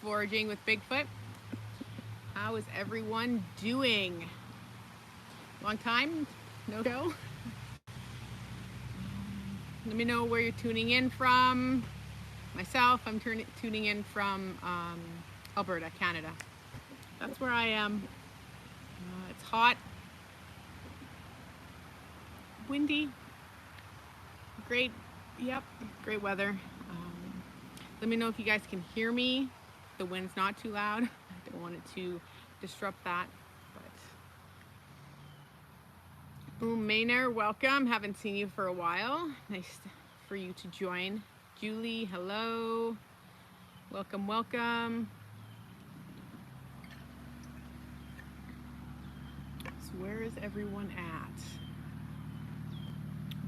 Foraging with Bigfoot. How is everyone doing? Long time? No show? Let me know where you're tuning in from. Myself, I'm tuning in from Alberta, Canada. That's where I am. It's hot, windy, great, yep, great weather. Let me know if you guys can hear me. The wind's not too loud. I don't want it to disrupt that. But Boom Maynard, welcome. Haven't seen you for a while. Nice for you to join. Julie, hello. Welcome, welcome. So where is everyone at?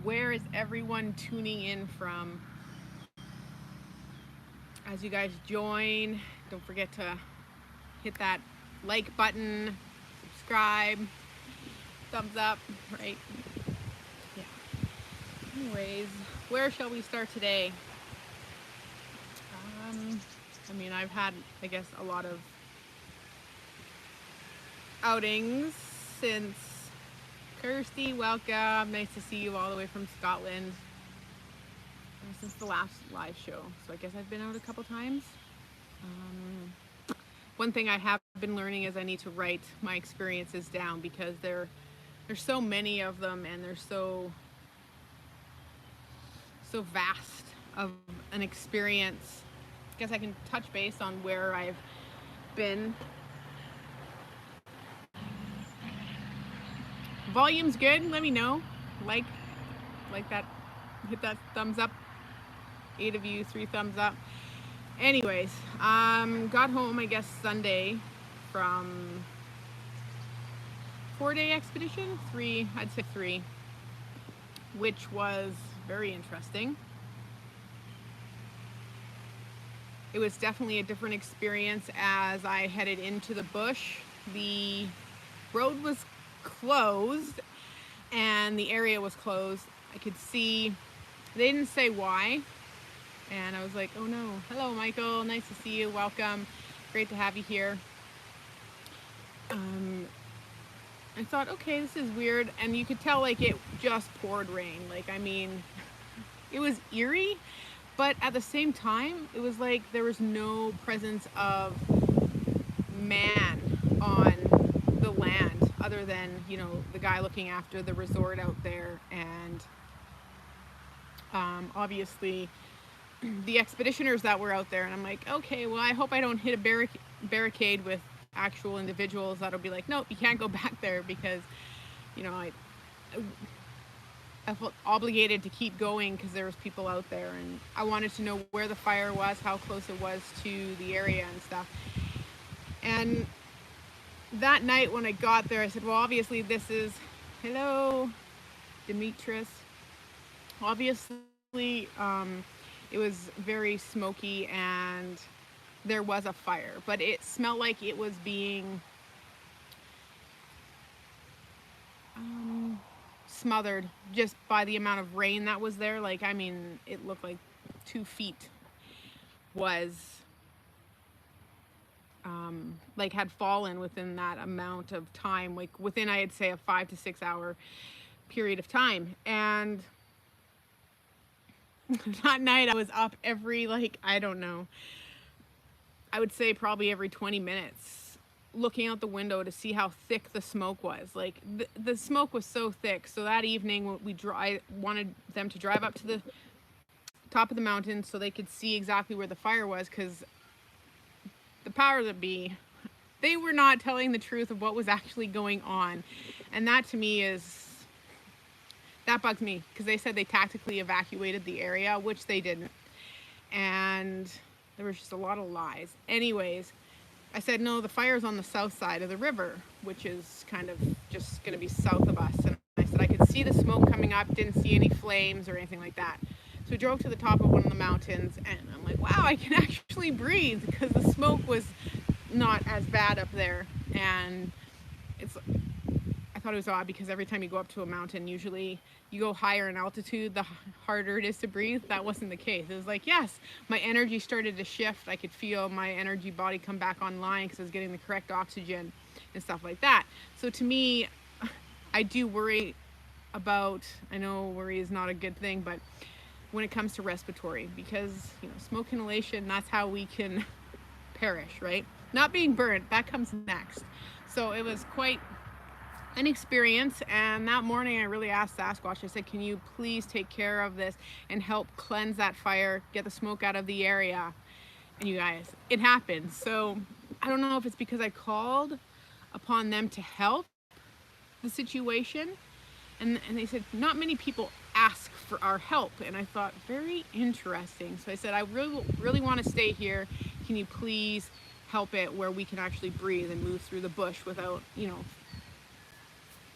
Where is everyone tuning in from? As you guys join, don't forget to hit that like button, subscribe, thumbs up, right? Yeah. Anyways, where shall we start today? I mean, I've had, I guess, a lot of outings since. Kirsty, welcome. Nice to see you all the way from Scotland. Since the last live show, so I guess I've been out a couple times. One thing I have been learning is I need to write my experiences down because there's so many of them and they're so vast of an experience. I guess I can touch base on where I've been. Volume's good. Let me know. Like that. Hit that thumbs up. 8 of you, 3 thumbs up. Anyways, got home, I guess, Sunday from 4-day expedition. 3, I'd say 3, which was very interesting. It was definitely a different experience as I headed into the bush. The road was closed and the area was closed. I could see, they didn't say why. And I was like, oh no. Hello, Michael. Nice to see you. Welcome. Great to have you here. I thought, okay, this is weird. And you could tell like it just poured rain. Like, I mean, it was eerie, but at the same time, it was like there was no presence of man on the land other than, you know, the guy looking after the resort out there. And obviously the expeditioners that were out there, and I'm like, okay, well, I hope I don't hit a barricade with actual individuals that'll be like, nope, you can't go back there, because, you know, I felt obligated to keep going because there was people out there, and I wanted to know where the fire was, how close it was to the area and stuff. And that night when I got there, I said, well, obviously this is, hello, Demetrius. Obviously, it was very smoky and there was a fire, but it smelled like it was being smothered just by the amount of rain that was there. Like, I mean, it looked like 2 feet was like had fallen within that amount of time, like within, I'd say, a 5 to 6 hour period of time. And that night I was up every, like, I don't know, I would say probably every 20 minutes looking out the window to see how thick the smoke was. Like the smoke was so thick. So that evening I wanted them to drive up to the top of the mountain so they could see exactly where the fire was, because the powers that be, they were not telling the truth of what was actually going on. And that to me that bugs me, because they said they tactically evacuated the area, which they didn't. And there was just a lot of lies. Anyways, I said, no, the fire's on the south side of the river, which is kind of just going to be south of us. And I said I could see the smoke coming up, didn't see any flames or anything like that. So we drove to the top of one of the mountains, and I'm like, wow, I can actually breathe, because the smoke was not as bad up there. And I thought it was odd, because every time you go up to a mountain, usually you go higher in altitude, the harder it is to breathe. That wasn't the case. It was like, yes, my energy started to shift. I could feel my energy body come back online because I was getting the correct oxygen and stuff like that. So to me, I do worry about, I know worry is not a good thing, but when it comes to respiratory, because, smoke inhalation, that's how we can perish, right? Not being burnt, that comes next. So it was quite an experience, and that morning I really asked Sasquatch, I said, can you please take care of this and help cleanse that fire, get the smoke out of the area? And you guys, it happened. So I don't know if it's because I called upon them to help the situation, and they said not many people ask for our help, and I thought, very interesting. So I said, I really want to stay here. Can you please help it where we can actually breathe and move through the bush without,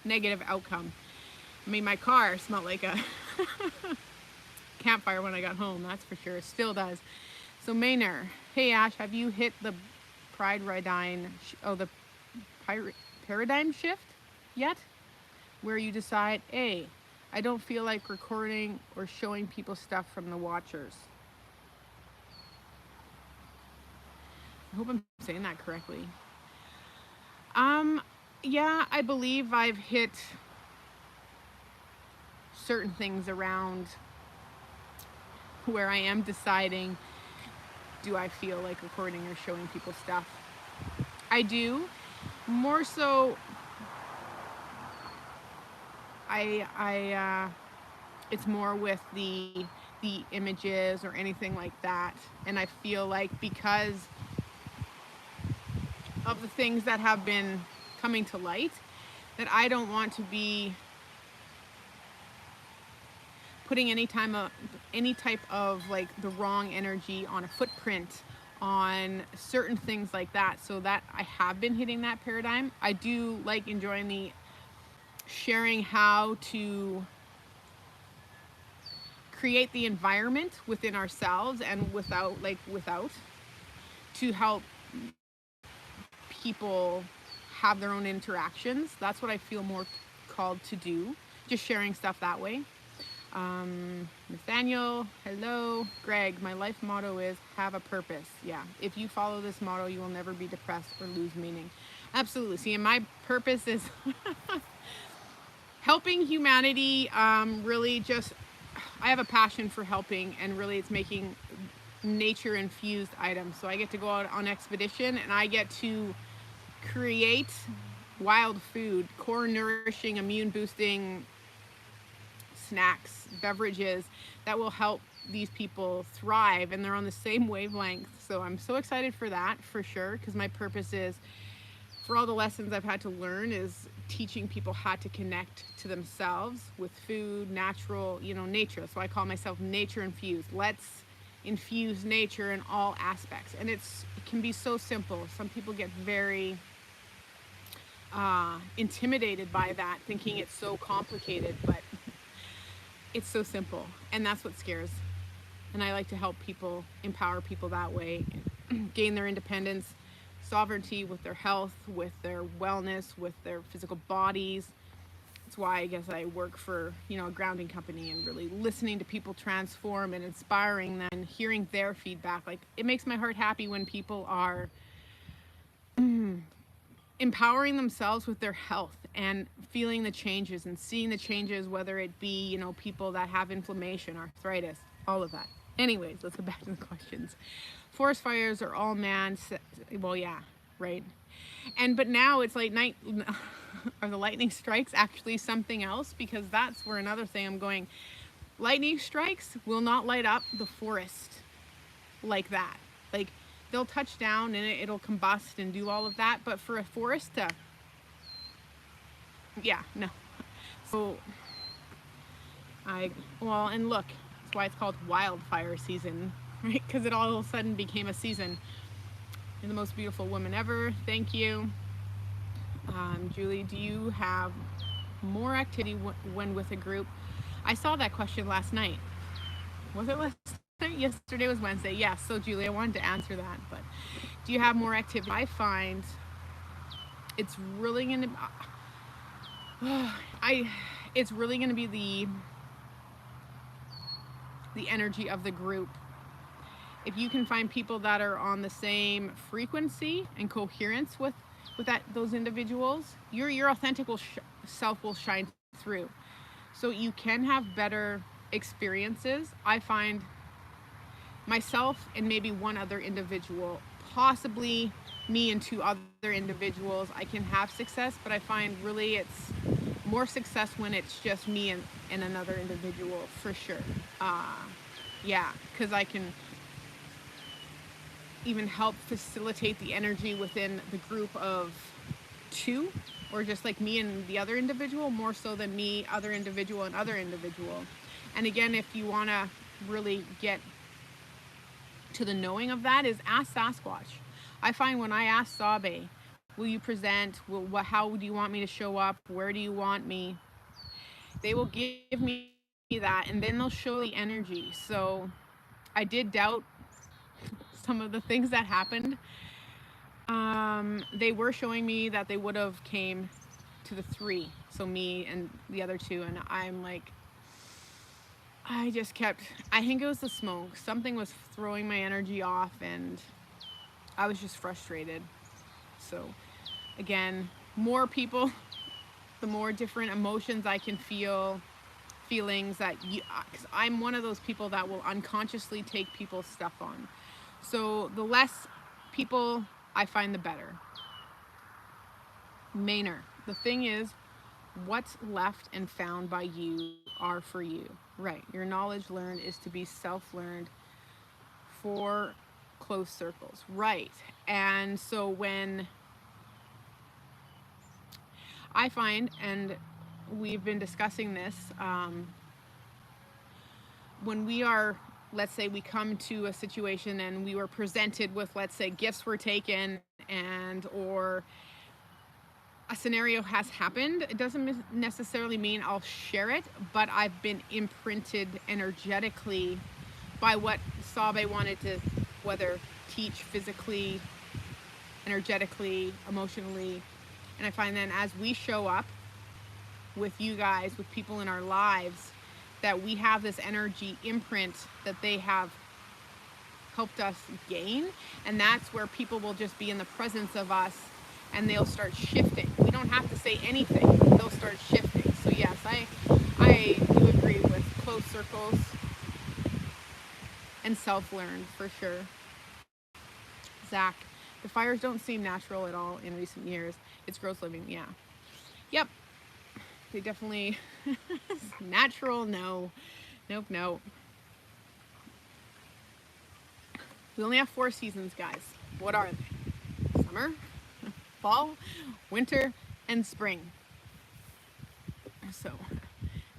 negative outcome. I mean, my car smelled like a campfire when I got home, that's for sure. It still does. So Maynard, hey Ash, have you hit the paradigm shift yet? Where you decide, hey, I don't feel like recording or showing people stuff from the watchers. I hope I'm saying that correctly. Yeah, I believe I've hit certain things around where I am deciding, do I feel like recording or showing people stuff? I do. More so, it's more with the images or anything like that. And I feel like because of the things that have been coming to light, that I don't want to be putting any type of like the wrong energy on a footprint on certain things like that, so that I have been hitting that paradigm. I do like enjoying the sharing how to create the environment within ourselves and without to help people have their own interactions. That's what I feel more called to do, just sharing stuff that way. Nathaniel, hello. Greg, my life motto is have a purpose. Yeah, if you follow this motto, you will never be depressed or lose meaning. Absolutely. See, and my purpose is helping humanity. Really just, I have a passion for helping, and really it's making nature infused items. So I get to go out on expedition and I get to create wild food, core nourishing, immune boosting snacks, beverages that will help these people thrive, and they're on the same wavelength. So I'm so excited for that, for sure, because my purpose is, for all the lessons I've had to learn, is teaching people how to connect to themselves with food, natural, nature. So I call myself nature infused. Let's infuse nature in all aspects. And it can be so simple. Some people get very intimidated by that, thinking it's so complicated, but it's so simple, and that's what scares. And I like to help people, empower people that way, gain their independence, sovereignty with their health, with their wellness, with their physical bodies. That's why I guess I work for, a grounding company, and really listening to people transform and inspiring them and hearing their feedback. Like, it makes my heart happy when people are empowering themselves with their health and feeling the changes and seeing the changes, whether it be, people that have inflammation, arthritis, all of that. Anyways, let's go back to the questions. Forest fires are all man. Well, yeah, right. But now it's like night. Are the lightning strikes actually something else? Because that's where another thing I'm going. Lightning strikes will not light up the forest like that. Like, they'll touch down and it'll combust and do all of that. But for a forest to, yeah, no. So and look, that's why it's called wildfire season, right? Because it all of a sudden became a season. You're the most beautiful woman ever. Thank you. Julie, do you have more activity when with a group? I saw that question last night. Was it last night? Yesterday was Wednesday. Yes. So Julie, I wanted to answer that. But do you have more activity? I find it's really going to. It's really going to be the energy of the group. If you can find people that are on the same frequency and coherence with those individuals, your authentic self will shine through. So you can have better experiences. I find myself and maybe one other individual, possibly me and two other individuals, I can have success, but I find really it's more success when it's just me and another individual, for sure. Yeah, because I can even help facilitate the energy within the group of two, or just like me and the other individual, more so than me, other individual, and other individual. And again, if you want to really get to the knowing of that, is ask Sasquatch. I find when I ask Sabe, will you present? How do you want me to show up? Where do you want me? They will give me that, and then they'll show the energy. So I did doubt some of the things that happened. They were showing me that they would have came to the three, so me and the other two, and I'm like, I just kept, I think it was the smoke. Something was throwing my energy off, and I was just frustrated. So again, more people, the more different emotions I can feel, feelings that you, because I'm one of those people that will unconsciously take people's stuff on. So the less people I find, the better. Maynard, the thing is, what's left and found by you are for you. Right. Your knowledge learned is to be self-learned for close circles. Right. And so when I find, and we've been discussing this, when we are, let's say we come to a situation and we were presented with, let's say, gifts were taken, and or a scenario has happened, it doesn't necessarily mean I'll share it, but I've been imprinted energetically by what Sabe wanted to, whether teach physically, energetically, emotionally. And I find then as we show up with you guys, with people in our lives, that we have this energy imprint that they have helped us gain. And that's where people will just be in the presence of us and they'll start shifting. We don't have to say anything. They'll start shifting. So yes, I do agree with close circles and self-learned for sure. Zach, the fires don't seem natural at all in recent years. It's gross living. Yeah. Yep. They definitely natural. No. Nope. No. We only have 4 seasons, guys. What are they? Summer, fall, winter, and spring. So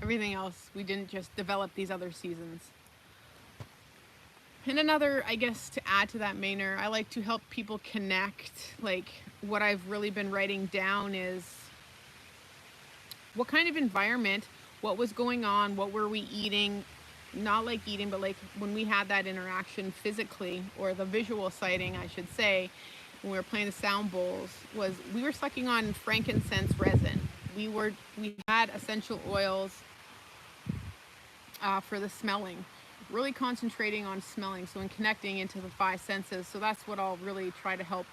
everything else, we didn't just develop these other seasons. And another, I guess, to add to that, Maynard, I like to help people connect. Like, what I've really been writing down is what kind of environment, what was going on, what were we eating, not like eating, but like when we had that interaction physically, or the visual sighting, I should say, when we were playing the sound bowls, was we were sucking on frankincense resin. We had essential oils for the smelling, really concentrating on smelling, so in connecting into the 5 senses. So that's what I'll really try to help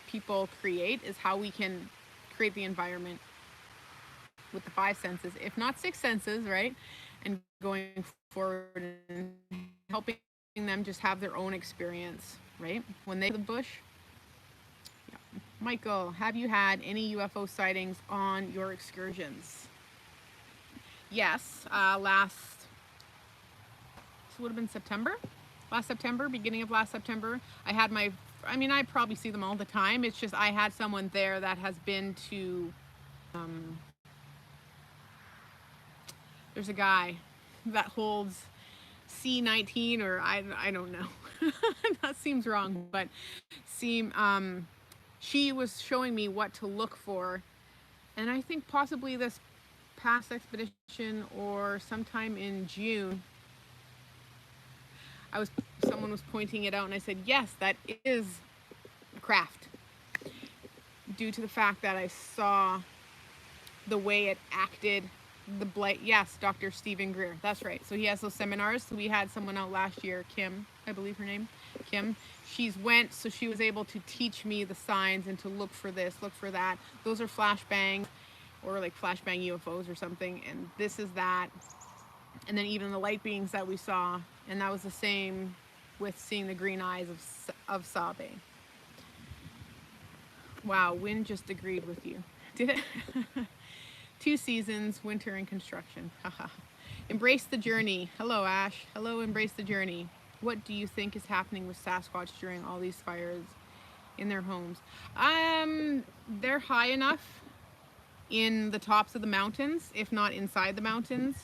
people create, is how we can create the environment with the 5 senses, if not 6 senses, right? And going forward and helping them just have their own experience, right? When they the bush. Yeah. Michael, have you had any UFO sightings on your excursions? Yes, this would have been last September, beginning of last September. I probably see them all the time. It's just I had someone there that has been to, there's a guy that holds C19, or I don't know. That seems wrong, but she was showing me what to look for. And I think possibly this past expedition or sometime in June, someone was pointing it out, and I said, yes, that is craft, due to the fact that I saw the way it acted The blight, yes, Dr. Stephen Greer. That's right. So he has those seminars. So we had someone out last year, Kim, I believe her name, Kim. She's went, so she was able to teach me the signs and to look for this, look for that. Those are flashbangs or like flashbang UFOs or something. And this is that. And then even the light beings that we saw. And that was the same with seeing the green eyes of Sabe. Wow, Wind just agreed with you. Did it? 2 seasons, winter and construction. Haha. Embrace the journey. Hello, Ash. Hello, embrace the journey. What do you think is happening with Sasquatch during all these fires in their homes? They're high enough in the tops of the mountains, if not inside the mountains,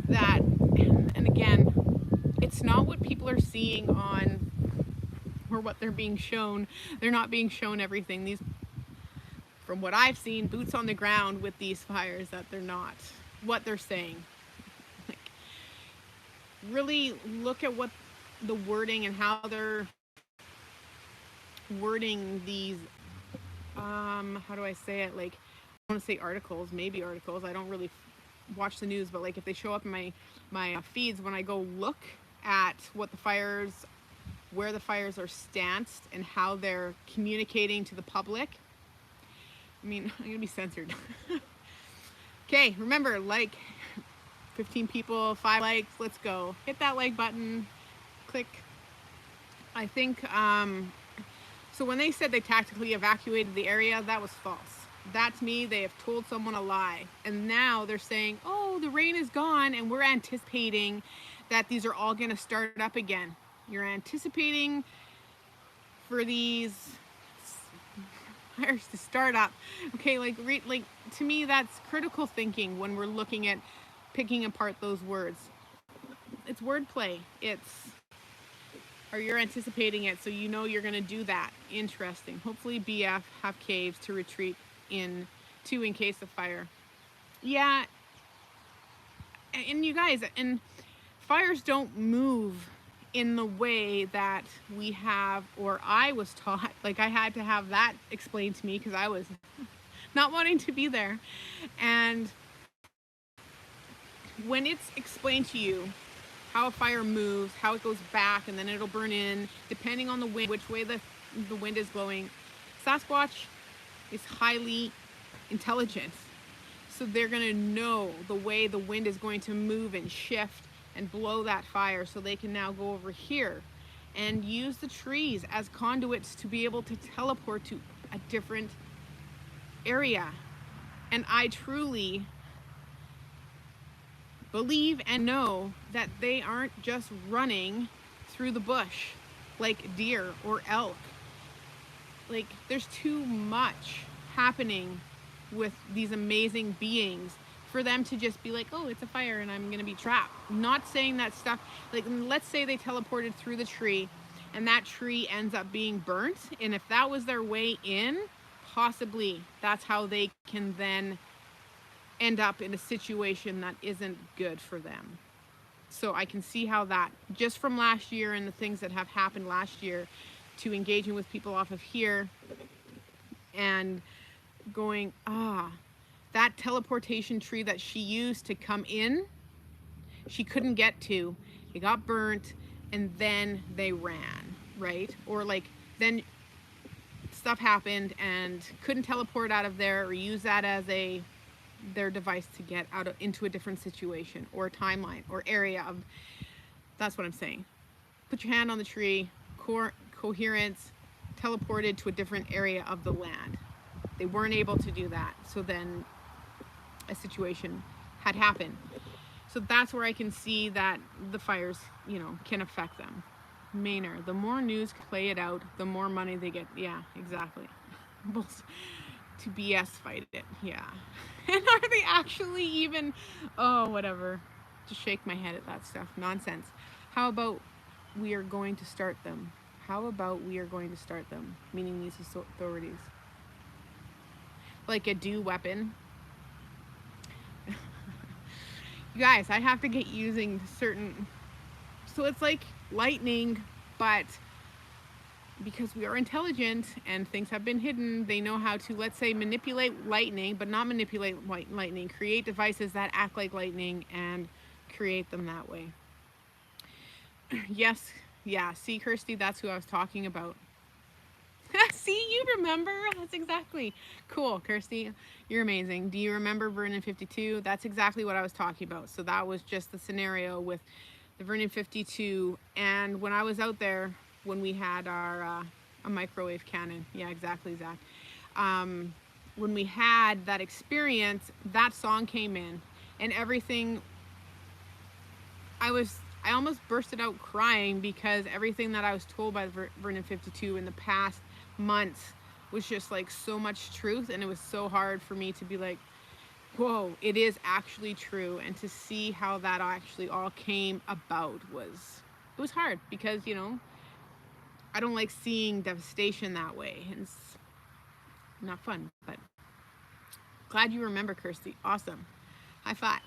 that, and again, it's not what people are seeing on, or what they're being shown. They're not being shown everything. These, from what I've seen, boots on the ground with these fires, that they're not what they're saying. Like, really look at what the wording and how they're wording these, how do I say it? Like, I want to say articles, maybe articles. I don't really watch the news, but like if they show up in my feeds, when I go look at what the fires, where the fires are stanced and how they're communicating to the public, I mean, I'm gonna be censored. Okay, remember, like, 15 people, 5 likes, let's go. Hit that like button, click. I think, so when they said they tactically evacuated the area, that was false. That, to me, they have told someone a lie. And now they're saying, oh, the rain is gone, and we're anticipating that these are all gonna start up again. You're anticipating for these fires to start up. Okay, like to me, that's critical thinking when we're looking at picking apart those words. It's wordplay. It's, or you're anticipating it, so you know you're going to do that. Interesting. Hopefully BF have caves to retreat into in case of fire. Yeah, and you guys, and fires don't move in the way that we have, or I was taught. Like, I had to have that explained to me because I was not wanting to be there. And when it's explained to you how a fire moves, how it goes back, and then it'll burn in, depending on the wind, which way the wind is blowing. Sasquatch is highly intelligent, so they're going to know the way the wind is going to move and shift and blow that fire, so they can now go over here and use the trees as conduits to be able to teleport to a different area. And I truly believe and know that they aren't just running through the bush like deer or elk. Like, there's too much happening with these amazing beings for them to just be like, oh, it's a fire and I'm gonna be trapped. Not saying that stuff, like, let's say they teleported through the tree and that tree ends up being burnt, and if that was their way in, possibly that's how they can then end up in a situation that isn't good for them. So I can see how that, just from last year and the things that have happened last year, to engaging with people off of here and going, that teleportation tree that she used to come in, she couldn't get to. It got burnt, and then they ran, right? Or like, then stuff happened and couldn't teleport out of there or use that as their device to get out into a different situation or timeline or area of, that's what I'm saying. Put your hand on the tree, coherence, teleported to a different area of the land. They weren't able to do that, so then a situation had happened. So that's where I can see that the fires, can affect them. Maynard, the more news play it out, the more money they get. Yeah, exactly. To BS fight it, yeah. And are they actually even, whatever. Just shake my head at that stuff. Nonsense. How about we are going to start them? How about we are going to start them? Meaning these authorities. Like a dew weapon. You guys, I have to get using certain, so it's like lightning, but because we are intelligent and things have been hidden, they know how to, let's say, manipulate lightning, but not manipulate lightning, create devices that act like lightning and create them that way. Yes, yeah, see, Kirsty, that's who I was talking about. See, you remember? That's exactly. Cool, Kirsty. You're amazing. Do you remember Vernon 52? That's exactly what I was talking about. So that was just the scenario with the Vernon 52. And when I was out there, when we had our a microwave cannon. Yeah, exactly, Zach. When we had that experience, that song came in, and everything. I almost bursted out crying because everything that I was told by Vernon 52 in the past months was just like so much truth, and it was so hard for me to be like, whoa, it is actually true. And to see how that actually all came about was, it was hard because, you know, I don't like seeing devastation that way, and it's not fun. But glad you remember, Kirsty. Awesome. High five.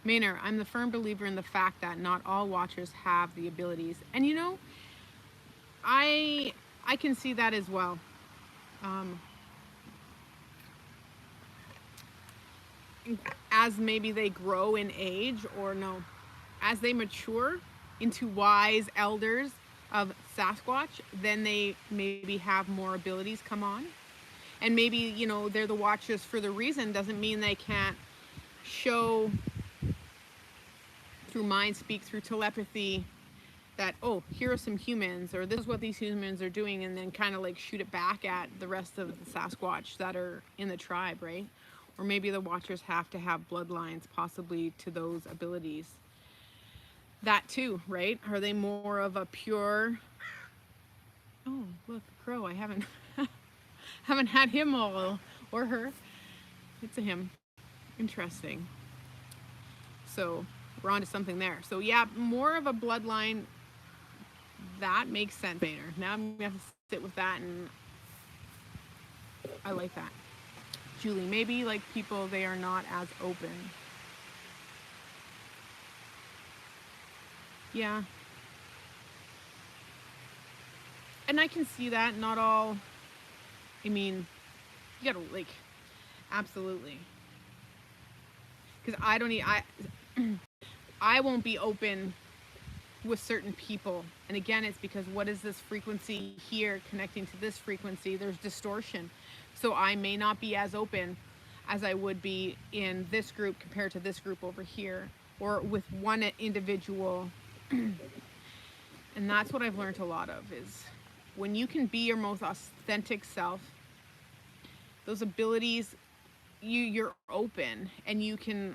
Maynard, I'm the firm believer in the fact that not all watchers have the abilities. And you know, I can see that as well. Um, as maybe they grow in age, or no, as they mature into wise elders of Sasquatch, then they maybe have more abilities come on. And maybe, you know, they're the watchers for the reason, doesn't mean they can't show through mind speak, through telepathy, that, oh, here are some humans, or this is what these humans are doing, and then kind of like shoot it back at the rest of the Sasquatch that are in the tribe, right? Or maybe the watchers have to have bloodlines possibly to those abilities. That too, right? Are they more of a pure, oh, look, crow, I haven't haven't had him all, or her. It's a him. Interesting. So we're on to something there. So yeah, more of a bloodline. That makes sense, Boehner. Now I'm gonna have to sit with that, and I like that. Julie, maybe like people, they are not as open. Yeah. And I can see that. Not all, I mean, you gotta like, absolutely. Because I don't need, I won't be open with certain people. And again, it's because what is this frequency here connecting to this frequency? There's distortion. So I may not be as open as I would be in this group compared to this group over here, or with one individual. And that's what I've learned a lot of, is when you can be your most authentic self, those abilities, you're open and you can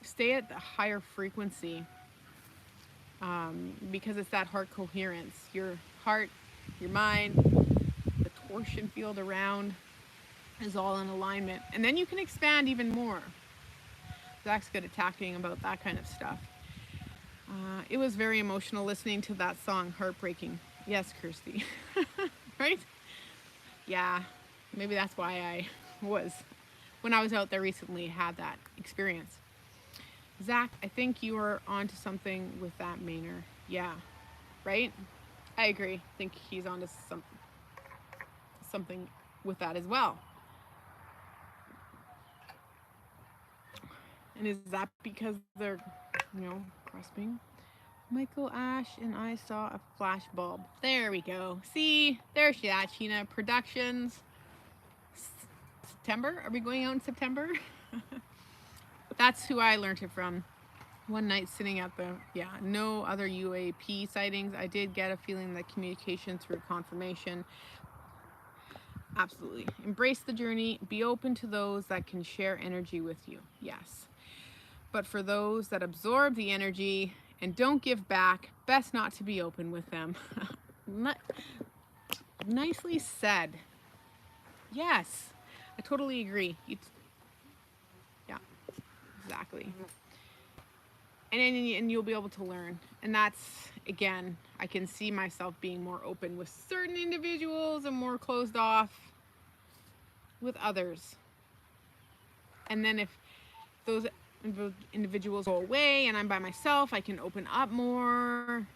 stay at the higher frequency, because it's that heart coherence. Your heart, your mind, the torsion field around is all in alignment. And then you can expand even more. Zach's good at talking about that kind of stuff. It was very emotional listening to that song, Heartbreaking. Yes, Kirsty. Right? Yeah, maybe that's why I was, when I was out there recently, had that experience. Zach, I think you are onto something with that, Maynard. Yeah, right? I agree. I think he's onto something with that as well. And is that because they're, you know, grasping? Michael Ash and I saw a flash bulb. There we go. See, there's that, Sheena. Productions. September? Are we going out in September? That's who I learned it from. One night sitting at the, yeah, no other UAP sightings. I did get a feeling that communication through confirmation. Absolutely. Embrace the journey. Be open to those that can share energy with you. Yes. But for those that absorb the energy and don't give back, best not to be open with them. Nicely said. Yes. I totally agree. Yeah, exactly. And you'll be able to learn. And that's, again, I can see myself being more open with certain individuals and more closed off with others. And then if those individuals go away and I'm by myself, I can open up more.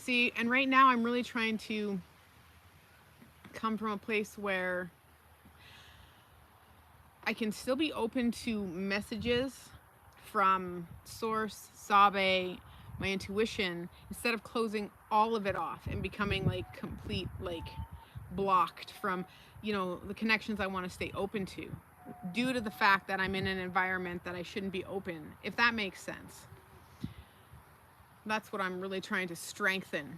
See, and right now I'm really trying to come from a place where I can still be open to messages from source, Sabe, my intuition, instead of closing all of it off and becoming like complete, like blocked from, the connections I want to stay open to due to the fact that I'm in an environment that I shouldn't be open, if that makes sense. That's what I'm really trying to strengthen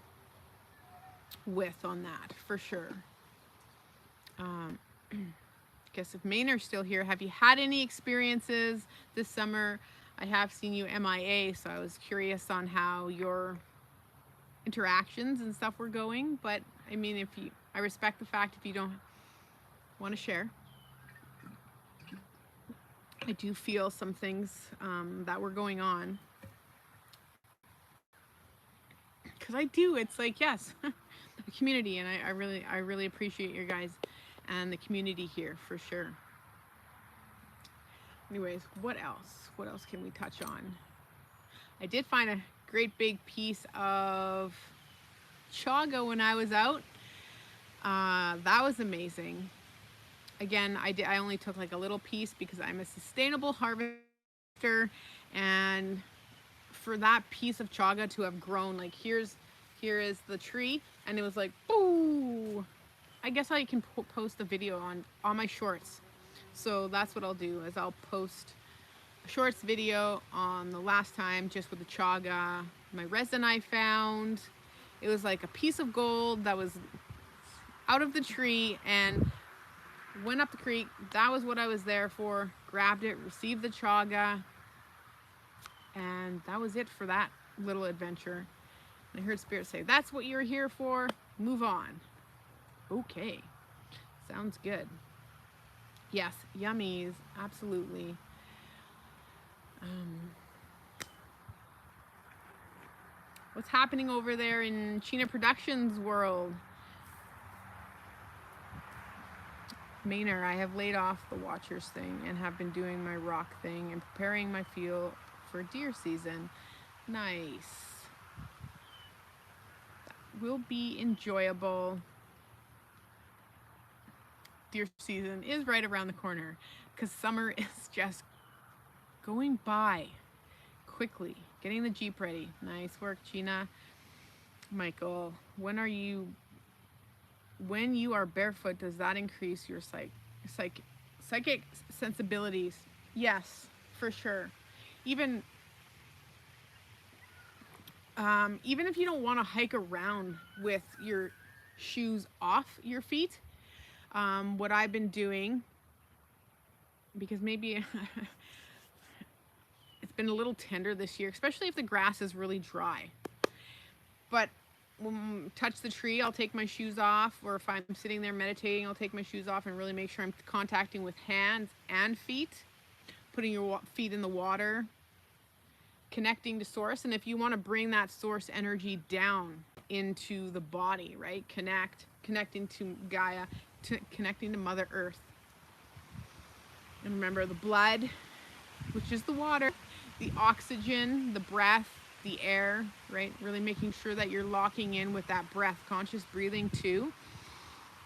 with on that, for sure. I guess if Maynard's still here, have you had any experiences this summer? I have seen you MIA, so I was curious on how your interactions and stuff were going. But I mean, I respect the fact if you don't want to share. I do feel some things that were going on. Because I do, it's like, yes, the community, and I really appreciate your guys and the community here, for sure. Anyways, what else? What else can we touch on? I did find a great big piece of chaga when I was out. That was amazing. Again, I only took like a little piece because I'm a sustainable harvester, and for that piece of chaga to have grown, like here is the tree, and it was like, boo! I guess I can post a video on my shorts. So that's what I'll do, is I'll post a shorts video on the last time just with the chaga, my resin I found. It was like a piece of gold that was out of the tree and went up the creek. That was what I was there for. Grabbed it, received the chaga, and that was it for that little adventure. And I heard Spirit say, that's what you're here for, move on. Okay, sounds good. Yes, yummies, absolutely. What's happening over there in China Productions world? Maynard, I have laid off the Watchers thing and have been doing my rock thing and preparing my field for deer season. Nice. That will be enjoyable. Deer season is right around the corner because summer is just going by quickly. Getting the Jeep ready. Nice work, Gina. Michael, when you are barefoot, does that increase your psychic sensibilities? Yes, for sure. Even if you don't want to hike around with your shoes off your feet, what I've been doing, because maybe it's been a little tender this year, especially if the grass is really dry. But when I touch the tree, I'll take my shoes off, or if I'm sitting there meditating, I'll take my shoes off and really make sure I'm contacting with hands and feet, putting your feet in the water, connecting to source. And if you want to bring that source energy down into the body, right? Connecting to Gaia, connecting to Mother Earth. And remember, the blood, which is the water, the oxygen, the breath, the air, right? Really making sure that you're locking in with that breath. Conscious breathing too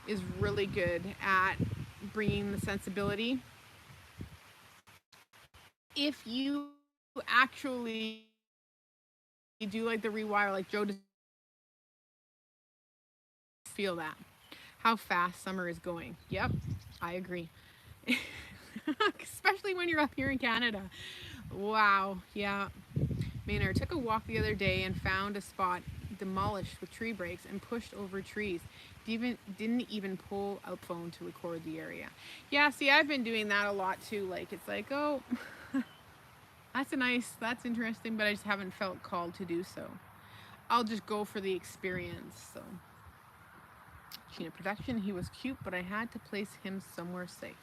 is really good at bringing the sensibility. If you actually do like the rewire, like Joe, does feel that how fast summer is going. Yep, I agree. Especially when you're up here in Canada. Wow, yeah. Maynard, took a walk the other day and found a spot demolished with tree breaks and pushed over trees. Didn't even pull out phone to record the area. Yeah, see, I've been doing that a lot too. Like, it's like, oh, that's interesting, but I just haven't felt called to do so. I'll just go for the experience. So, China Production, he was cute, but I had to place him somewhere safe.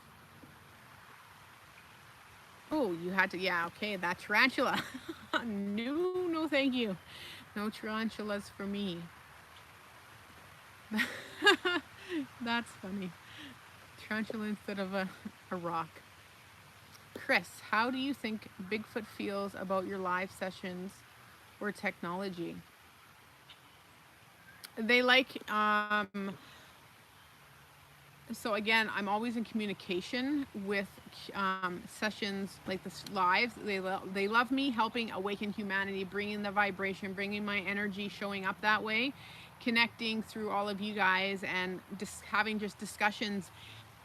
Oh, you had to, yeah, okay, that tarantula. No, thank you. No tarantulas for me. That's funny. Tarantula instead of a rock. Chris, how do you think Bigfoot feels about your live sessions or technology? They like so again, I'm always in communication with sessions like this lives. They love me helping awaken humanity, bringing the vibration, bringing my energy, showing up that way, connecting through all of you guys, and just having just discussions.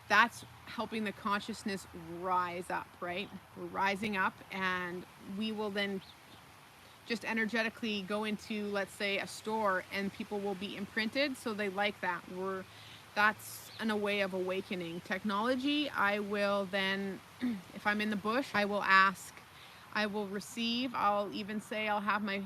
That's helping the consciousness rise up, right? We're rising up, and we will then just energetically go into, let's say, a store, and people will be imprinted, so they like that. That's a way of awakening. Technology, I will then, if I'm in the bush, I will ask, I will receive, I'll even say I'll have my,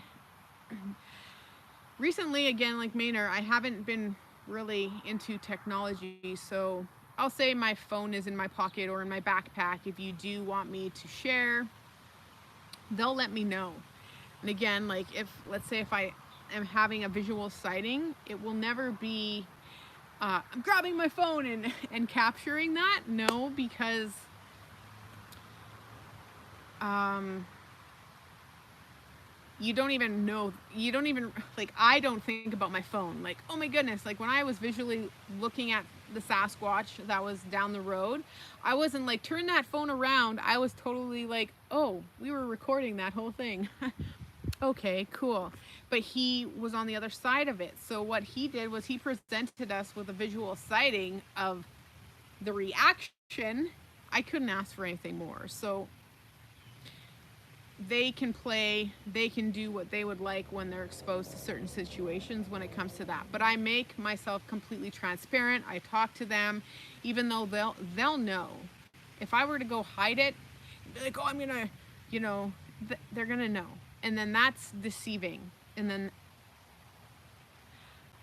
recently again, like Maynard, I haven't been really into technology, so I'll say my phone is in my pocket or in my backpack. If you do want me to share, they'll let me know. And again, like if, let's say if I am having a visual sighting, it will never be, I'm grabbing my phone and capturing that. No, because you don't even know, you don't even, like, I don't think about my phone. Like, oh my goodness, like when I was visually looking at the Sasquatch that was down the road, I wasn't like, turn that phone around. I was totally like, oh, we were recording that whole thing. Okay, cool. But he was on the other side of it. So what he did was he presented us with a visual sighting of the reaction. I couldn't ask for anything more. So they can play, they can do what they would like when they're exposed to certain situations when it comes to that. But I make myself completely transparent. I talk to them, even though they'll know. If I were to go hide it, be like, oh, I'm gonna, you know, they're gonna know. And then that's deceiving. And then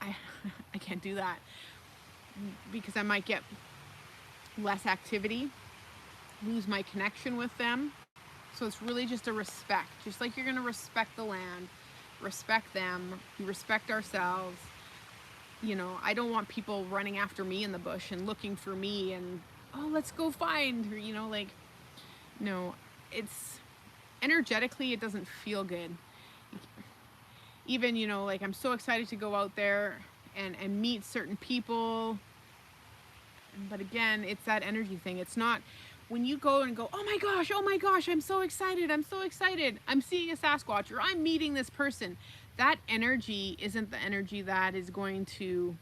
I can't do that because I might get less activity, lose my connection with them. So it's really just a respect. Just like you're going to respect the land, respect them, we respect ourselves. You know, I don't want people running after me in the bush and looking for me and, oh, let's go find her, you know, like, no, it's energetically, it doesn't feel good. Even, you know, like I'm so excited to go out there and meet certain people. But again, it's that energy thing. It's not when you go and go, oh my gosh, I'm so excited, I'm seeing a Sasquatch, or I'm meeting this person. That energy isn't the energy that is going to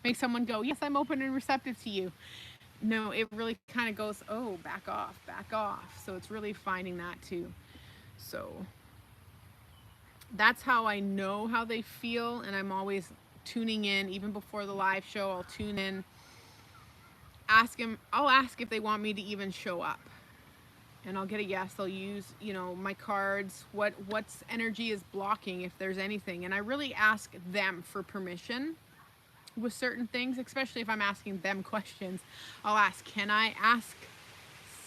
make someone go, yes, I'm open and receptive to you. No, it really kind of goes, oh, back off, back off. So it's really finding that too. So that's how I know how they feel, and I'm always tuning in. Even before the live show, I'll tune in, I'll ask if they want me to even show up, and I'll get a yes. They'll use, you know, my cards, what's energy is blocking, if there's anything. And I really ask them for permission with certain things, especially if I'm asking them questions. I'll ask, can I ask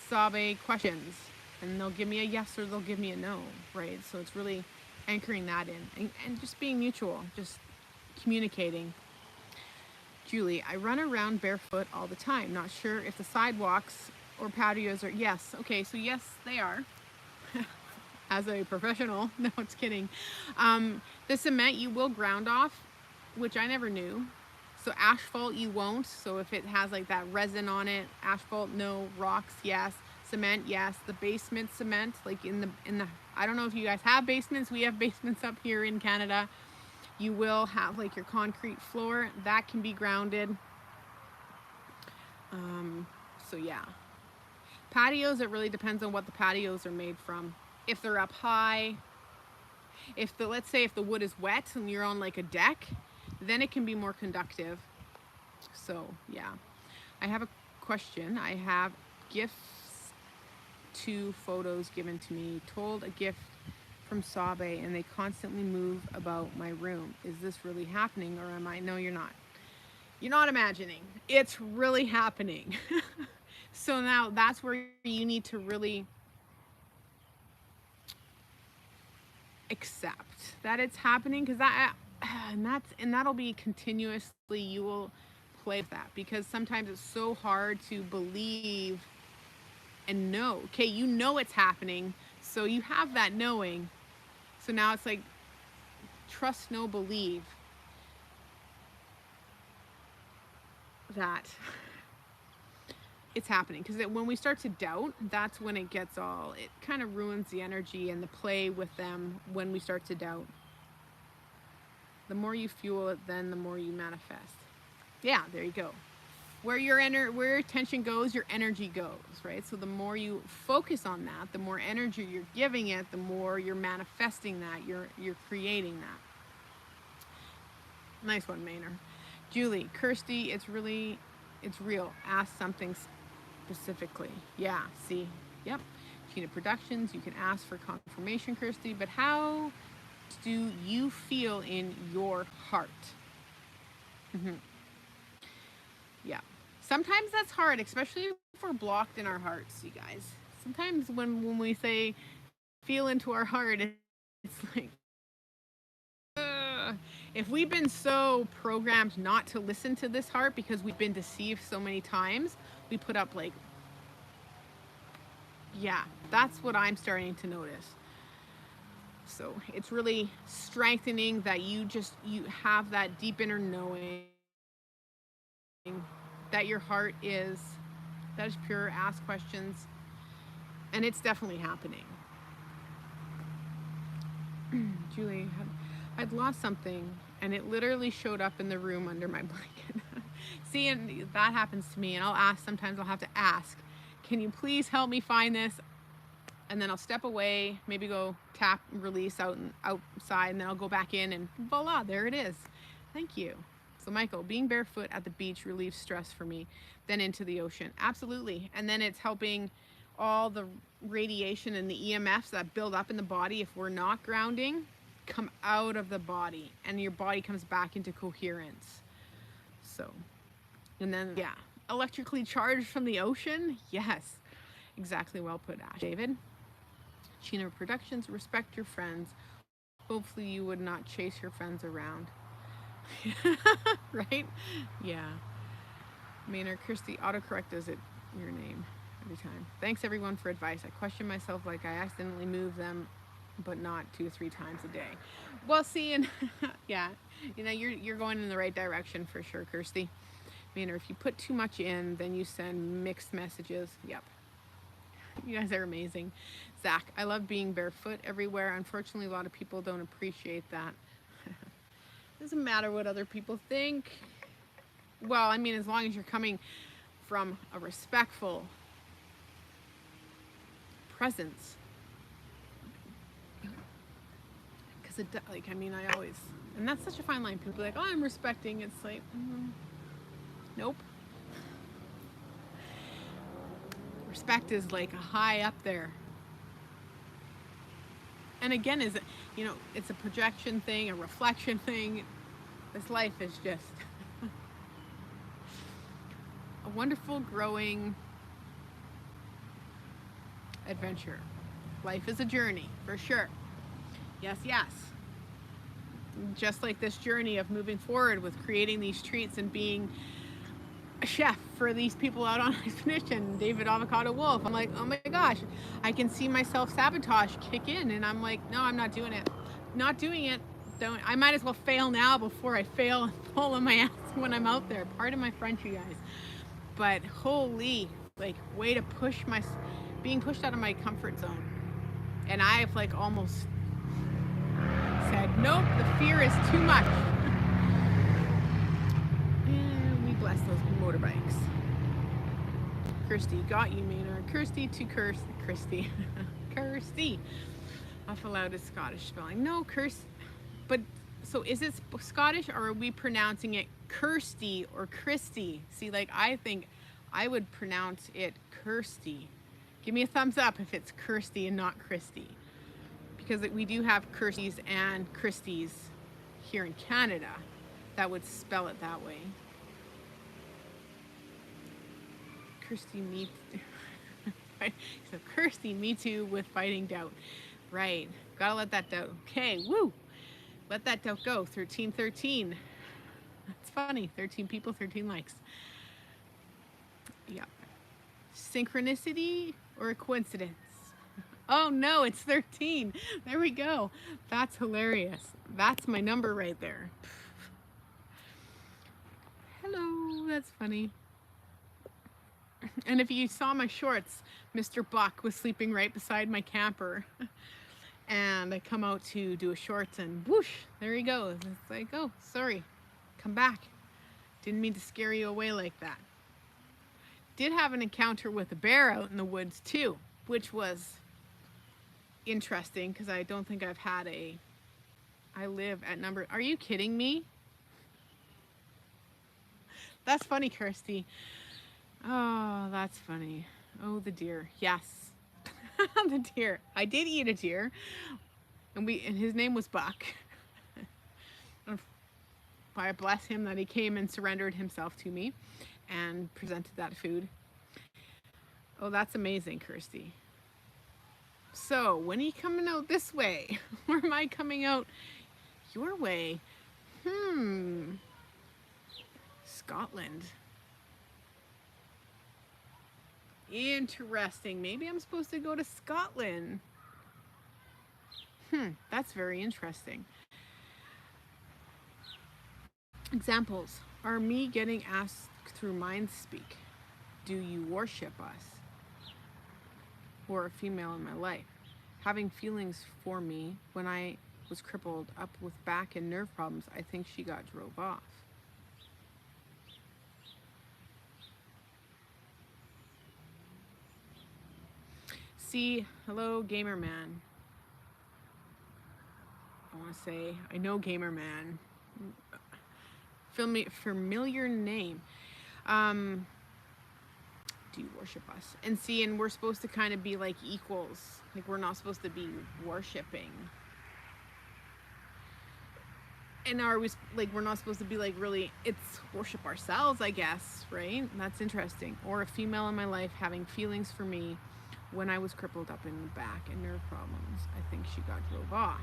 Sabe questions? And they'll give me a yes or they'll give me a no, right? So it's really anchoring that in and just being mutual, just communicating. Julie, I run around barefoot all the time. Not sure if the sidewalks or patios are, yes. Okay, so yes, they are. As a professional, no, it's kidding. The cement you will ground off, which I never knew. So asphalt you won't. So if it has like that resin on it, asphalt, no. Rocks, yes. Cement, yes. The basement cement, like in the I don't know if you guys have basements. We have basements up here in Canada. You will have like your concrete floor that can be grounded. So yeah, patios, it really depends on what the patios are made from. If they're up high, let's say if the wood is wet and you're on like a deck, then it can be more conductive. So yeah, I have a question. I have gifts, 2 photos given to me, told a gift from Sabe, and they constantly move about my room. Is this really happening, or am I? No, you're not. You're not imagining. It's really happening. So now that's where you need to really accept that it's happening, because that'll be continuously, you will play with that, because sometimes it's so hard to believe and know. Okay, you know it's happening, so you have that knowing. So now it's like trust, no, believe. that it's happening. Because when we start to doubt, that's when it gets all, it kind of ruins the energy and the play with them when we start to doubt. The more you fuel it, then the more you manifest. Yeah, there you go. Where your attention goes, your energy goes, right? So the more you focus on that, the more energy you're giving it, the more you're manifesting that, you're creating that. Nice one, Maynard. Julie, Kirsty, it's real. Ask something specifically. Yeah, see, yep. Tina Productions, you can ask for confirmation, Kirsty, but how do you feel in your heart? Yeah. Sometimes that's hard, especially if we're blocked in our hearts, you guys. Sometimes when we say feel into our heart, it's like, if we've been so programmed not to listen to this heart because we've been deceived so many times, we put up like, yeah, that's what I'm starting to notice. So it's really strengthening that you have that deep inner knowing that your heart is pure. Ask questions, and it's definitely happening. Julie, I'd lost something and it literally showed up in the room under my blanket. See, and that happens to me, and sometimes I'll have to ask, can you please help me find this? And then I'll step away, maybe go tap and release outside, and then I'll go back in and voila, there it is. Thank you. So Michael, being barefoot at the beach relieves stress for me, then into the ocean. Absolutely. And then it's helping all the radiation and the EMFs that build up in the body, if we're not grounding, come out of the body, and your body comes back into coherence. So, and then, yeah, electrically charged from the ocean? Yes. Exactly, well put, Ash. David? Chino Productions, respect your friends. Hopefully you would not chase your friends around. Right? Yeah. Maynard, Kirsty, autocorrect does it your name every time. Thanks everyone for advice. I question myself like I accidentally move them, but not 2 or 3 times a day. Well, see, and yeah, you're going in the right direction for sure, Kirsty. Maynard, if you put too much in, then you send mixed messages. Yep. You guys are amazing. Zach, I love being barefoot everywhere. Unfortunately, a lot of people don't appreciate that. Doesn't matter what other people think. Well, I mean, as long as you're coming from a respectful presence. Because I always, and that's such a fine line. People are like, oh, I'm respecting. It's like, nope. Respect is like high up there. And again, it's a projection thing, a reflection thing. This life is just a wonderful, growing adventure. Life is a journey, for sure. Yes, yes. Just like this journey of moving forward with creating these treats and being a chef for these people out on expedition, David Avocado Wolf. I'm like, oh my gosh, I can see my self-sabotage kick in, and I'm like, no, I'm not doing it. Not doing it. I might as well fail now before I fail and fall on my ass when I'm out there. Pardon my French, you guys. But holy, way to being pushed out of my comfort zone. And I've almost said, nope, the fear is too much. And we bless those motorbikes. Kirsty, got you, Maynard. Kirsty to Kirsty. Kirsty. Awful loud is Scottish spelling. No, but so is it Scottish, or are we pronouncing it Kirsty or Christy? See, I think I would pronounce it Kirsty. Give me a thumbs up if it's Kirsty and not Christy. Because we do have Kirstys and Christies here in Canada that would spell it that way. Kirsty, me too. So Kirsty, me too, with fighting doubt. Right. Gotta let that doubt. Okay, woo. Let that doubt go. 1313. That's funny. 13 people, 13 likes. Yeah. Synchronicity or a coincidence? Oh no, it's 13. There we go. That's hilarious. That's my number right there. Hello, That's funny. And if you saw my shorts, Mr. Buck was sleeping right beside my camper. And I come out to do a shorts and whoosh, there he goes. It's like, oh, sorry, come back. Didn't mean to scare you away like that. Did have an encounter with a bear out in the woods too, which was interesting because I don't think I've had a... I live at number... Are you kidding me? That's funny, Kirsty. Oh, that's funny. Oh, the deer. Yes. The deer. I did eat a deer. And his name was Buck. I bless him that he came and surrendered himself to me and presented that food. Oh, that's amazing, Kirsty. So, when are you coming out this way? Or am I coming out your way? Scotland. Interesting. Maybe I'm supposed to go to Scotland. That's very interesting. Examples are me getting asked through mind speak, do you worship us? Or a female in my life, having feelings for me when I was crippled up with back and nerve problems. I think she got drove off. See, hello, Gamer Man. I want to say, I know Gamer Man. Familiar name. Do you worship us? And see, and we're supposed to kind of be like equals. Like we're not supposed to be worshiping. And are we, like, we're not supposed to be like really, it's worship ourselves, I guess, right? That's interesting. Or a female in my life having feelings for me when I was crippled up in the back and nerve problems. I think she got drove off.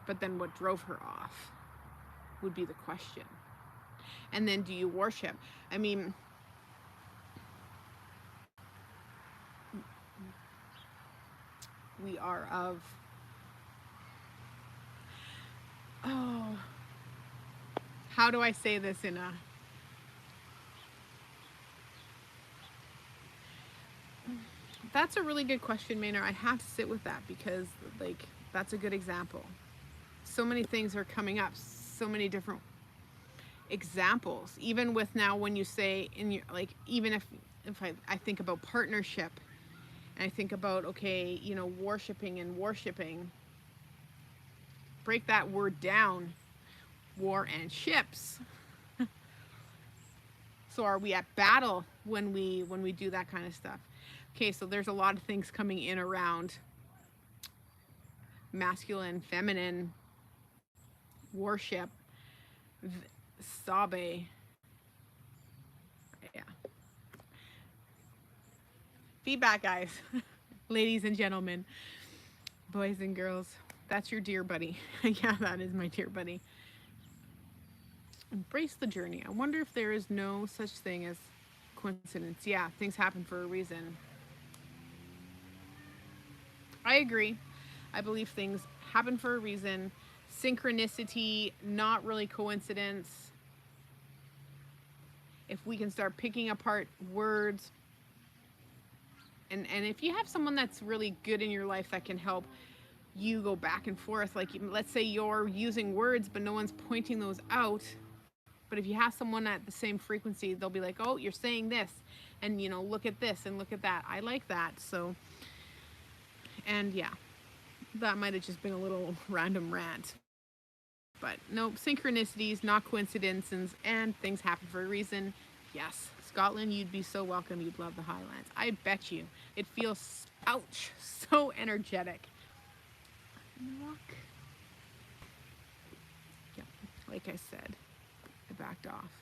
But then what drove her off would be the question. And then do you worship? I mean, we are of... Oh, how do I say this in a... That's a really good question, Maynard. I have to sit with that because, like, that's a good example. So many things are coming up, so many different examples. Even with now when you say, in your, like, even if I think about partnership, and I think about, okay, you know, worshiping and worshiping, break that word down, war and ships. So are we at battle when we do that kind of stuff? Okay, so there's a lot of things coming in around masculine, feminine, worship, sabe. Yeah. Feedback, guys. Ladies and gentlemen, boys and girls. That's your dear buddy. Yeah, that is my dear buddy. Embrace the journey. I wonder if there is no such thing as coincidence. Yeah, things happen for a reason. I agree. I believe things happen for a reason. Synchronicity, not really coincidence. If we can start picking apart words, and if you have someone that's really good in your life that can help you go back and forth, like let's say you're using words but no one's pointing those out, but if you have someone at the same frequency, they'll be like, oh, you're saying this, and you know, look at this and look at that. I like that. So, and yeah, that might have just been a little random rant, but no, synchronicities, not coincidences, and things happen for a reason. Yes, Scotland, you'd be so welcome. You'd love the Highlands. I bet you. It feels, ouch, so energetic. Walk. Yeah, like I said, I backed off.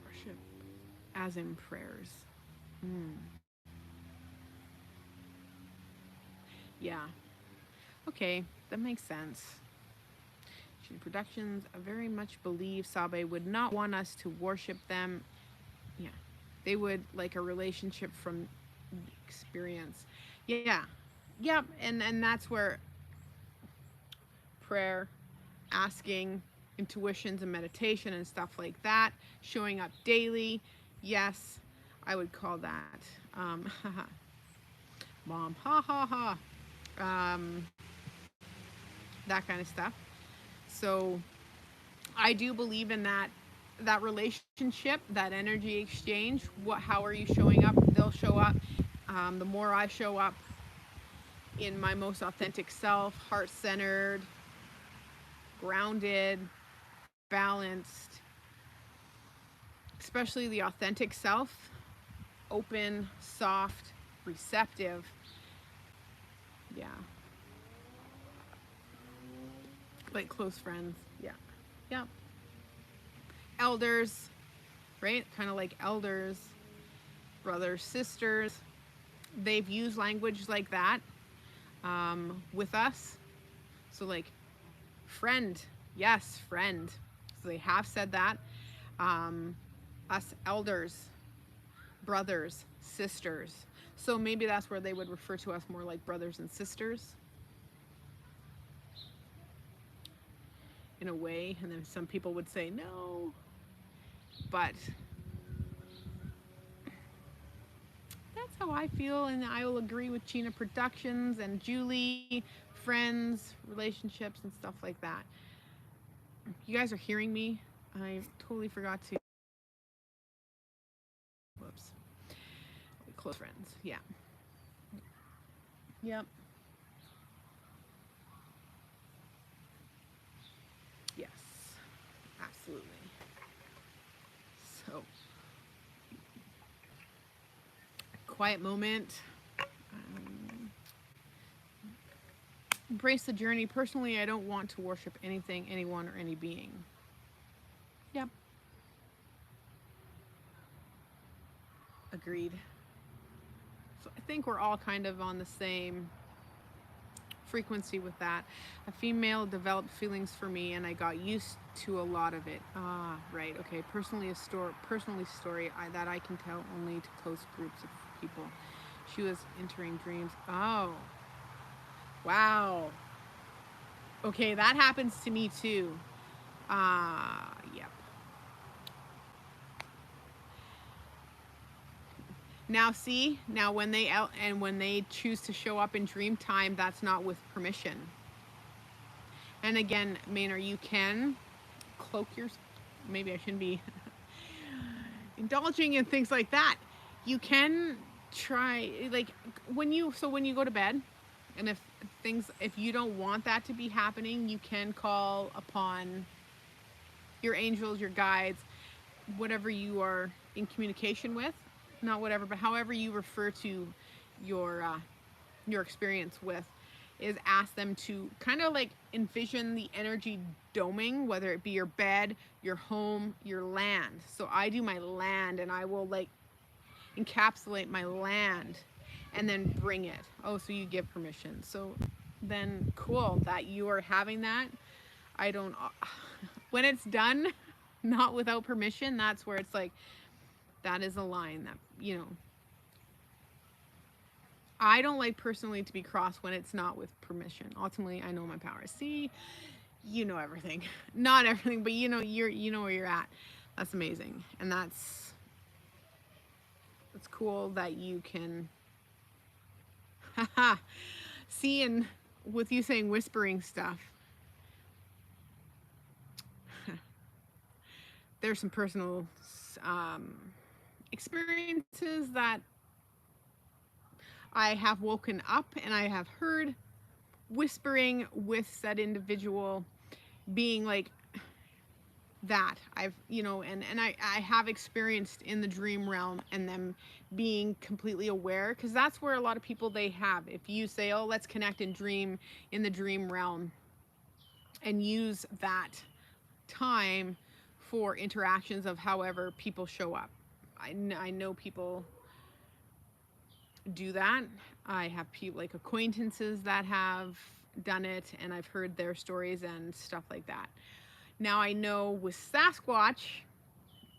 Worship, as in prayers. Yeah. Okay, that makes sense. China Productions, I very much believe Sabe would not want us to worship them. Yeah. They would like a relationship from experience. Yeah. Yep. And that's where prayer, asking, intuitions and meditation and stuff like that, showing up daily. Yes, I would call that mom, ha ha ha, um, that kind of stuff. So I do believe in that relationship, that energy exchange. What? How are you showing up? They'll show up. The more I show up in my most authentic self, heart centered, grounded, balanced, especially the authentic self, open, soft, receptive. Yeah. Like close friends. Yeah. Yeah. Elders, right? Kind of like elders, brothers, sisters. They've used language like that with us. So, like, friend. Yes, friend. So they have said that. Um, us elders, brothers, sisters. So maybe that's where they would refer to us more like brothers and sisters in a way. And then some people would say no. But that's how I feel. And I will agree with China Productions and Julie, friends, relationships, and stuff like that. You guys are hearing me? I totally forgot to. Whoops. Close friends. Yeah. Yep. Yes. Absolutely. So, quiet moment. Embrace the journey. Personally, I don't want to worship anything, anyone, or any being. Yep. Agreed. So I think we're all kind of on the same frequency with that. A female developed feelings for me, and I got used to a lot of it. Ah, right. Okay. Personally story that I can tell only to close groups of people. She was entering dreams. Oh, wow. Okay, that happens to me too. Yep. Now see, now when they choose to show up in dream time, that's not with permission. And again, Maynard, you can cloak your. Maybe I shouldn't be indulging in things like that. You can try like when you go to bed, and if you don't want that to be happening, you can call upon your angels, your guides, whatever you are in communication with, not whatever, but however you refer to your uh, your experience with, is ask them to kind of like envision the energy doming, whether it be your bed, your home, your land. So I do my land, and I will like encapsulate my land and then bring it. Oh, so you give permission. So then cool that you are having that. I don't when it's done not without permission, that's where it's like that is a line that, I don't like personally to be crossed when it's not with permission. Ultimately, I know my power. See, you know everything. Not everything, but you know where you're at. That's amazing. And it's cool that you can see, and with you saying whispering stuff, there's some personal um, experiences that I have woken up and I have heard whispering with said individual being like that. I have experienced in the dream realm and them being completely aware, because that's where a lot of people they have. If you say, oh, let's connect and dream in the dream realm and use that time for interactions of however people show up. I know people do that. I have people like acquaintances that have done it, and I've heard their stories and stuff like that. Now I know with Sasquatch,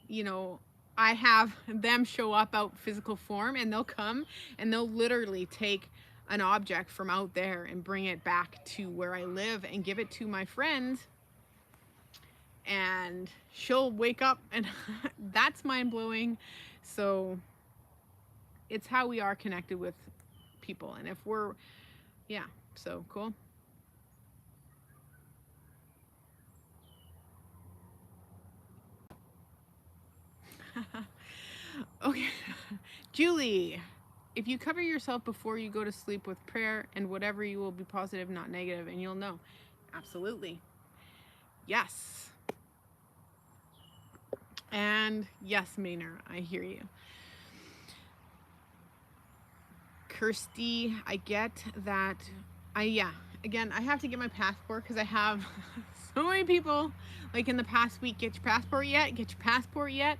you know, I have them show up out physical form, and they'll come and they'll literally take an object from out there and bring it back to where I live and give it to my friend, and she'll wake up and that's mind blowing. So it's how we are connected with people. And if we're, yeah, so cool. Okay. Julie, if you cover yourself before you go to sleep with prayer and whatever, you will be positive, not negative, and you'll know. Absolutely. Yes. And yes, Maynard, I hear you. Kirsty, I get that. Yeah, again, I have to get my passport because I have so many people like in the past week, get your passport yet? Get your passport yet?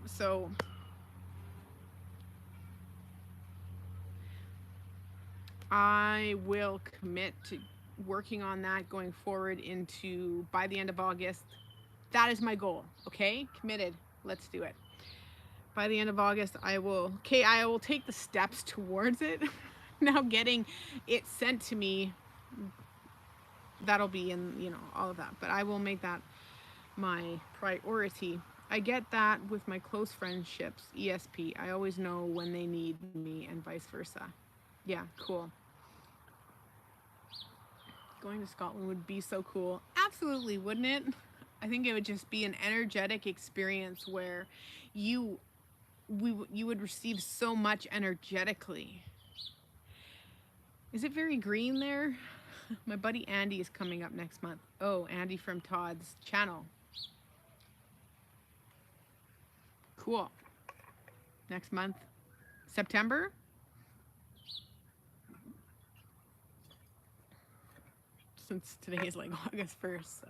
So I will commit to working on that going forward into by the end of August. That is my goal. Okay, committed. Let's do it. By the end of August, I will take the steps towards it. Now getting it sent to me, that'll be in, you know, all of that. But I will make that my priority. I get that with my close friendships, ESP. I always know when they need me and vice versa. Yeah, cool. Going to Scotland would be so cool. Absolutely, wouldn't it? I think it would just be an energetic experience where you you would receive so much energetically. Is it very green there? My buddy Andy is coming up next month. Oh, Andy from Todd's channel. Cool. Next month, September. Since today is like August 1st, so.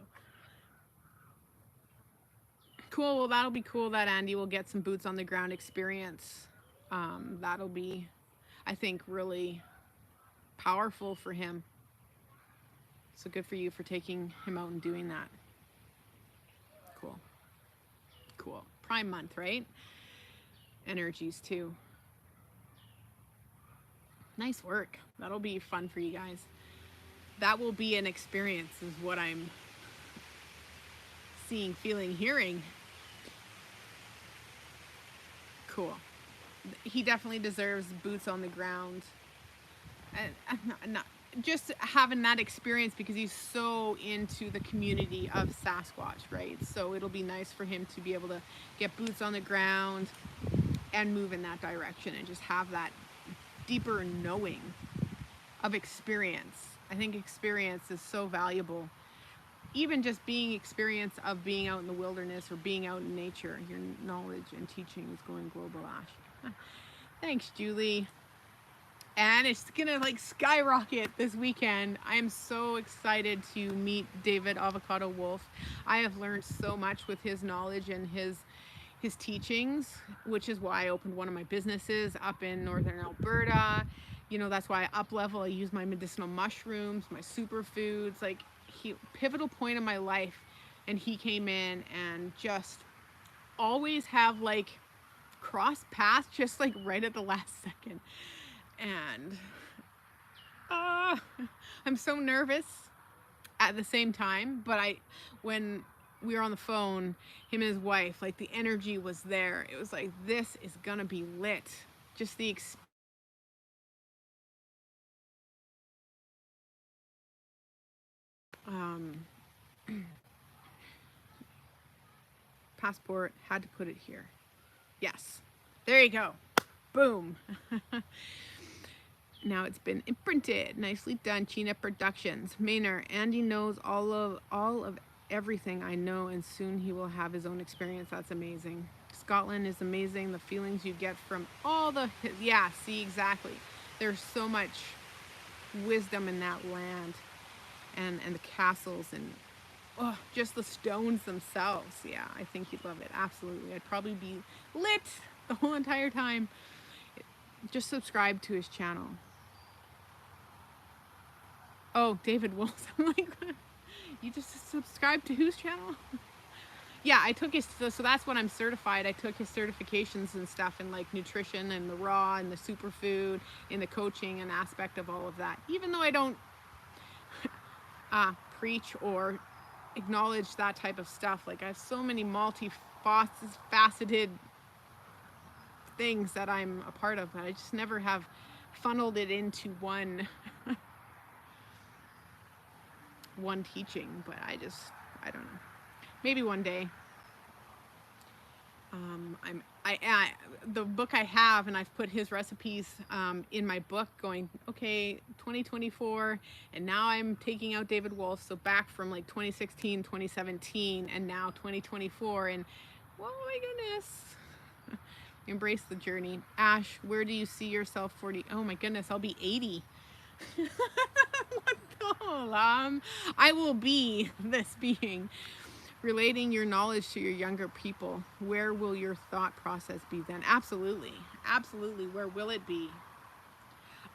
Cool. Well, that'll be cool that Andy will get some boots on the ground experience. That'll be, I think, really powerful for him. So good for you for taking him out and doing that. Cool. Cool. Prime month, right? Energies too. Nice work. That'll be fun for you guys. That will be an experience, is what I'm seeing, feeling, hearing. Cool. He definitely deserves boots on the ground. And not just having that experience because he's so into the community of Sasquatch, right? So it'll be nice for him to be able to get boots on the ground and move in that direction and just have that deeper knowing of experience. I think experience is so valuable. Even just being experience of being out in the wilderness or being out in nature, your knowledge and teaching is going global, Ash. Thanks, Julie. And it's gonna like skyrocket this weekend. I am so excited to meet David Avocado Wolf. I have learned so much with his knowledge and his teachings, which is why I opened one of my businesses up in northern Alberta. You know, that's why I up level. I use my medicinal mushrooms, my superfoods, like pivotal point in my life. And he came in and just always have like cross paths just like right at the last second. And I'm so nervous at the same time, but when we were on the phone, him and his wife, like the energy was there. It was like, this is gonna be lit. Just the passport, had to put it here. Yes, there you go. Boom. Now it's been imprinted. Nicely done, China Productions. Maynard, Andy knows all of everything I know, and soon he will have his own experience. That's amazing. Scotland is amazing. The feelings you get from all the, yeah, see, exactly. There's so much wisdom in that land, and the castles, and just the stones themselves. Yeah, I think you'd love it. Absolutely. I'd probably be lit the whole entire time. Just subscribe to his channel. Oh, David Wolf. I'm like, you just subscribed to whose channel? Yeah, I took his, so that's when I'm certified. I took his certifications and stuff in like nutrition and the raw and the superfood, in the coaching and aspect of all of that. Even though I don't preach or acknowledge that type of stuff, like I have so many multifaceted things that I'm a part of, but I just never have funneled it into one teaching. But I don't know. Maybe one day. The book I have, and I've put his recipes in my book going, okay, 2024, and now I'm taking out David Wolf, so back from like 2016, 2017, and now 2024, and oh my goodness. Embrace the journey. Ash, where do you see yourself 40? Oh my goodness, I'll be 80. What the I will be this being. Relating your knowledge to your younger people, where will your thought process be then? Absolutely. Absolutely. Where will it be?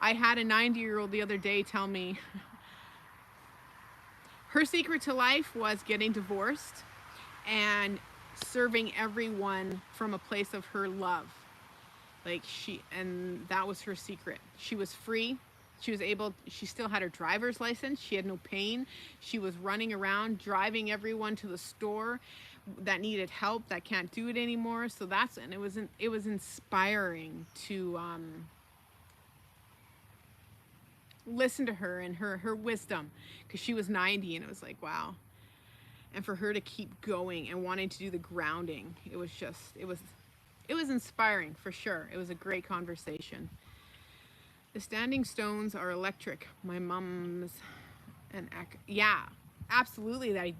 I had a 90-year-old the other day tell me her secret to life was getting divorced and serving everyone from a place of her love. And that was her secret. She was free. She still had her driver's license. She had no pain. She was running around, driving everyone to the store that needed help, that can't do it anymore. So it was inspiring to listen to her and her wisdom, because she was 90, and it was like, wow. And for her to keep going and wanting to do the grounding, it was inspiring for sure. It was a great conversation. The standing stones are electric. My mom's yeah, absolutely.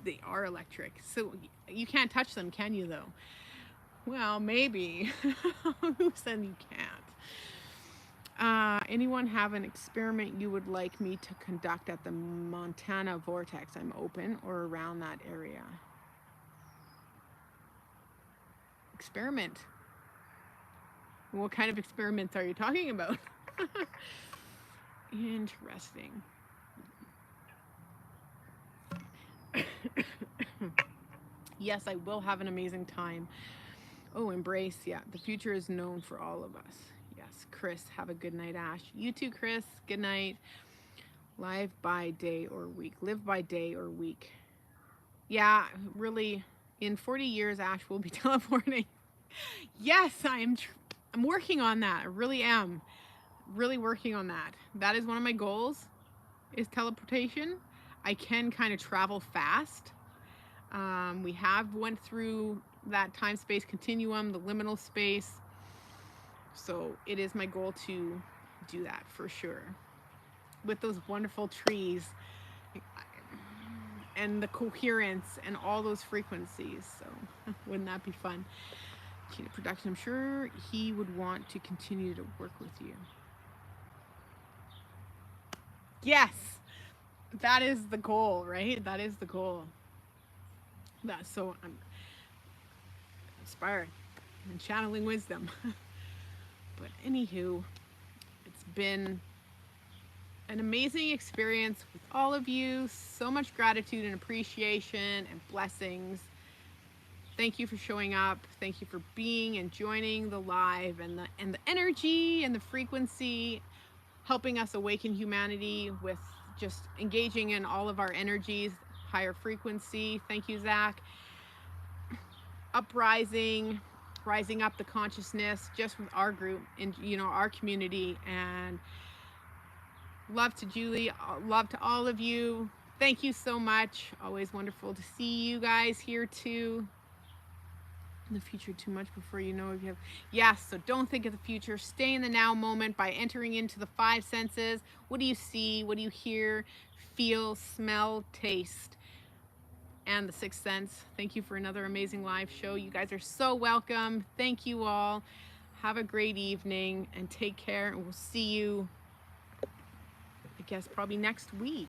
They are electric. So you can't touch them, can you though? Well, maybe. Who said you can't? Anyone have an experiment you would like me to conduct at the Montana Vortex? I'm open, or around that area. Experiment. What kind of experiments are you talking about? Interesting. Yes, I will have an amazing time. Oh, embrace. Yeah, the future is known for all of us. Yes, Chris, have a good night, Ash. You too, Chris. Good night. Live by day or week. Live by day or week. Yeah, really, in 40 years, Ash will be teleporting. Yes, I'm working on that. I really am. Really working on that. That is one of my goals, is teleportation. I can kind of travel fast. We have went through that time-space continuum, the liminal space. So it is my goal to do that for sure. With those wonderful trees and the coherence and all those frequencies. So wouldn't that be fun? Cheetah Production, I'm sure he would want to continue to work with you. Yes, that is the goal, right? That is the goal. So I'm inspired and channeling wisdom. But anywho, it's been an amazing experience with all of you. So much gratitude and appreciation and blessings. Thank you for showing up. Thank you for being and joining the live, and the energy and the frequency, helping us awaken humanity with just engaging in all of our energies, higher frequency. Thank you, Zach. Rising up the consciousness just with our group and our community. And love to Julie, love to all of you. Thank you so much. Always wonderful to see you guys here too. The future too much before you know if you have. Yes, so don't think of the future. Stay in the now moment by entering into the 5 senses. What do you see? What do you hear? Feel, smell, taste, and the 6th sense. Thank you for another amazing live show. You guys are so welcome. Thank you all. Have a great evening and take care, and we'll see you, I guess, probably next week.